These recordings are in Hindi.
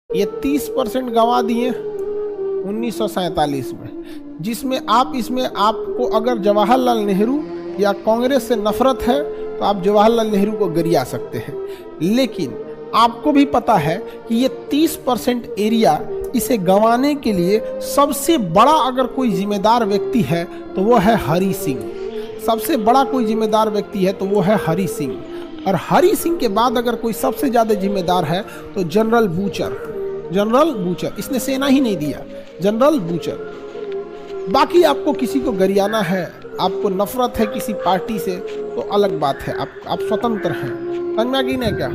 ये 30% गंवा दिए 1947 में, जिसमें आप इसमें आपको अगर जवाहरलाल नेहरू या कांग्रेस से नफरत है तो आप जवाहरलाल नेहरू को गरिया सकते हैं, लेकिन आपको भी पता है कि ये 30% एरिया इसे गंवाने के लिए सबसे बड़ा अगर कोई जिम्मेदार व्यक्ति है तो वो है हरि सिंह। सबसे बड़ा कोई जिम्मेदार व्यक्ति है तो वो है हरि सिंह, और हरि सिंह के बाद अगर कोई सबसे ज़्यादा जिम्मेदार है तो जनरल बूचर, इसने सेना ही नहीं दिया, जनरल बूचर। बाकी आपको किसी को गरियाना है, आपको नफरत है किसी पार्टी से तो अलग बात है, आप स्वतंत्र हैं। समझ में आ गई ना क्या?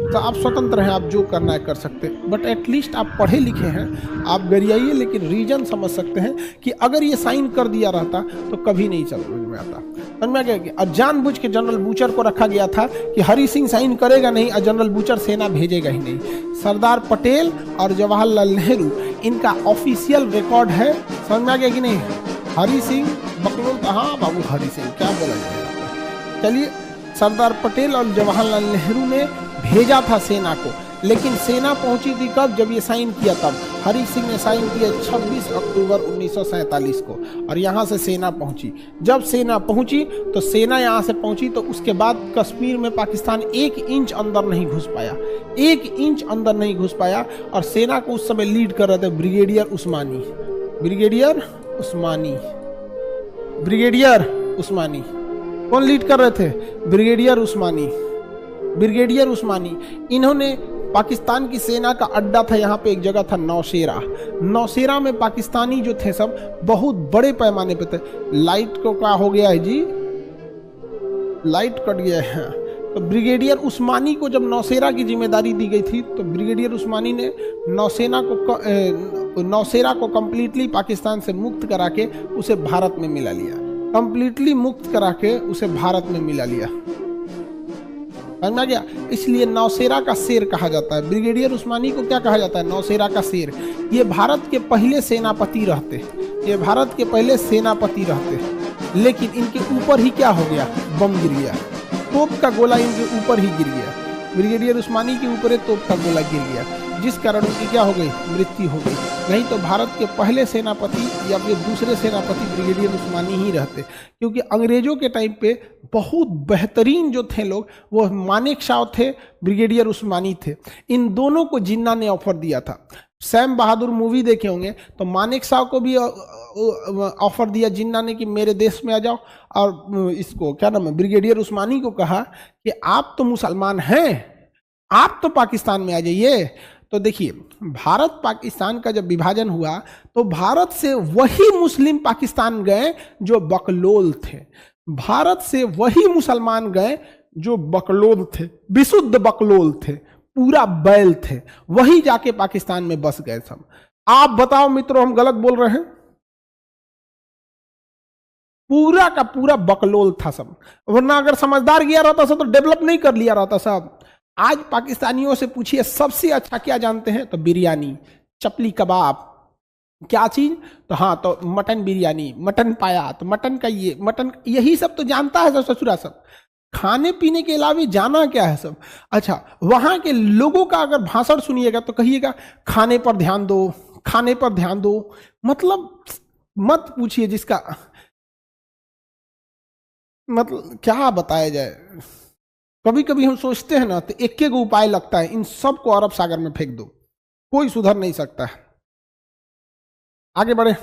तो आप स्वतंत्र हैं, आप जो करना है कर सकते हैं, बट एटलीस्ट आप पढ़े लिखे हैं, आप गरियाइए, लेकिन रीजन समझ सकते हैं कि अगर ये साइन कर दिया रहता तो कभी नहीं समझ में आता। समझ में आ गया? और जानबूझ के जनरल बूचर को रखा गया था कि हरि सिंह साइन करेगा नहीं और जनरल बूचर सेना भेजेगा ही नहीं। सरदार पटेल और जवाहरलाल नेहरू, इनका ऑफिशियल रिकॉर्ड है। समझ में आ गया कि नहीं? हरि सिंह बकलोल, हाँ बाबू हरि सिंह क्या बोला जाएगा। चलिए, सरदार पटेल और जवाहरलाल नेहरू ने भेजा था सेना को, लेकिन सेना पहुंची थी कब? जब ये साइन किया तब। हरि सिंह ने साइन किया 26 अक्टूबर 1947 को, और यहाँ से सेना पहुंची। जब सेना पहुंची तो सेना यहाँ से पहुंची तो उसके बाद कश्मीर में पाकिस्तान 1 इंच अंदर नहीं घुस पाया, 1 इंच अंदर नहीं घुस पाया। और सेना को उस समय लीड कर रहे थे ब्रिगेडियर उस्मानी। कौन लीड कर रहे थे? ब्रिगेडियर उस्मानी। इन्होंने पाकिस्तान की सेना का अड्डा था, यहाँ पे एक जगह था नौशेरा में पाकिस्तानी जो थे सब बहुत बड़े पैमाने पे थे। लाइट को क्या हो गया है जी? लाइट कट गया है। तो ब्रिगेडियर उस्मानी को जब नौशेरा की जिम्मेदारी दी गई थी तो ब्रिगेडियर उस्मानी ने नौशेरा को कंप्लीटली पाकिस्तान से मुक्त करा के उसे भारत में मिला लिया। समझ में आ गया? इसलिए नौशेरा का शेर कहा जाता है। ब्रिगेडियर उस्मानी को क्या कहा जाता है? नौशेरा का शेर। ये भारत के पहले सेनापति रहते, लेकिन इनके ऊपर ही क्या हो गया? बम गिर गया, तोप का गोला इनके ऊपर ही गिर गया। ब्रिगेडियर उस्मानी के ऊपर एक तोप का गोला गिर गया, जिस कारण उनकी क्या हो गई? मृत्यु हो गई। नहीं तो भारत के पहले सेनापति या फिर दूसरे सेनापति ब्रिगेडियर उस्मानी ही रहते, क्योंकि अंग्रेजों के टाइम पे बहुत बेहतरीन जो थे लोग वो मानेक शॉ थे, ब्रिगेडियर उस्मानी थे। इन दोनों को जिन्ना ने ऑफर दिया था। सैम बहादुर मूवी देखे होंगे तो मानेक शॉ को भी ऑफर दिया जिन्ना ने कि मेरे देश में आ जाओ, और इसको क्या नाम है, ब्रिगेडियर उस्मानी को कहा कि आप तो मुसलमान हैं, आप तो पाकिस्तान में आ जाइए। तो देखिए, भारत पाकिस्तान का जब विभाजन हुआ तो भारत से वही मुस्लिम पाकिस्तान गए जो बकलोल थे, भारत से वही मुसलमान गए जो बकलोल थे, विशुद्ध बकलोल थे, पूरा बैल थे, वही जाके पाकिस्तान में बस गए सब। आप बताओ मित्रों, हम गलत बोल रहे हैं? पूरा का पूरा बकलोल था सब, वरना अगर समझदार गया रहता सब तो डेवलप नहीं कर लिया रहता सब। आज पाकिस्तानियों से पूछिए सबसे अच्छा क्या जानते हैं तो बिरयानी, चपली कबाब, क्या चीज तो हाँ तो मटन बिरयानी, मटन पाया तो मटन का ये, मटन यही सब तो जानता है सब ससुरा सब। खाने पीने के अलावा जाना क्या है सब। अच्छा, वहां के लोगों का अगर भाषण सुनिएगा तो कहिएगा खाने पर ध्यान दो, खाने पर ध्यान दो, मतलब मत पूछिए जिसका मतलब क्या बताया जाए। कभी कभी हम सोचते हैं ना तो एक एक उपाय लगता है, इन सब को अरब सागर में फेंक दो, कोई सुधर नहीं सकता है। आगे बढ़े,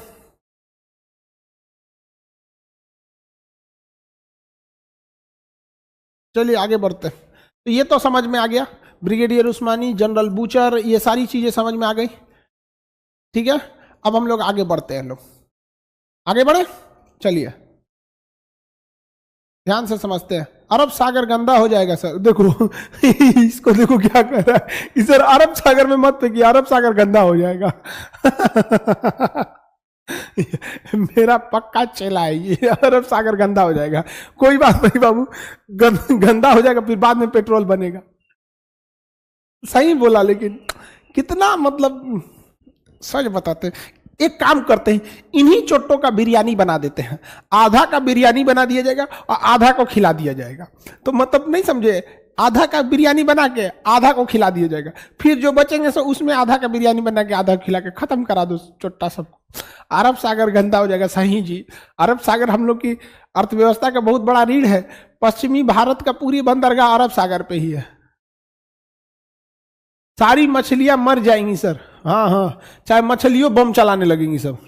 चलिए आगे बढ़ते। तो ये तो समझ में आ गया, ब्रिगेडियर उस्मानी, जनरल बूचर, ये सारी चीजें समझ में आ गई। ठीक है, अब हम लोग आगे बढ़ते हैं। लोग आगे बढ़े, चलिए ध्यान से समझते हैं। अरब सागर गंदा हो जाएगा सर, देखो इसको देखो क्या कर रहा है इधर, अरब सागर में मत फेंकिए, अरब सागर गंदा हो जाएगा मेरा पक्का चेला है ये, अरब सागर गंदा हो जाएगा। कोई बात नहीं बाबू, गंदा हो जाएगा फिर बाद में पेट्रोल बनेगा। सही बोला, लेकिन कितना मतलब सच बताते। एक काम करते हैं, इन्हीं चोट्टों का बिरयानी बना देते हैं, आधा का बिरयानी बना दिया जाएगा और आधा को खिला दिया जाएगा। तो मतलब नहीं समझे, आधा का बिरयानी बना के आधा को खिला दिया जाएगा, फिर जो बचेंगे सो उसमें आधा का बिरयानी बना के आधा खिला के खत्म करा दो चुट्टा सबको। अरब सागर गंदा हो जाएगा। सही जी, अरब सागर हम लोग की अर्थव्यवस्था का बहुत बड़ा रीढ़ है। पश्चिमी भारत का पूरी बंदरगाह अरब सागर पे ही है। सारी मछलियां मर जाएंगी सर। हाँ हाँ, चाहे मछलियों बम चलाने लगेंगी सब।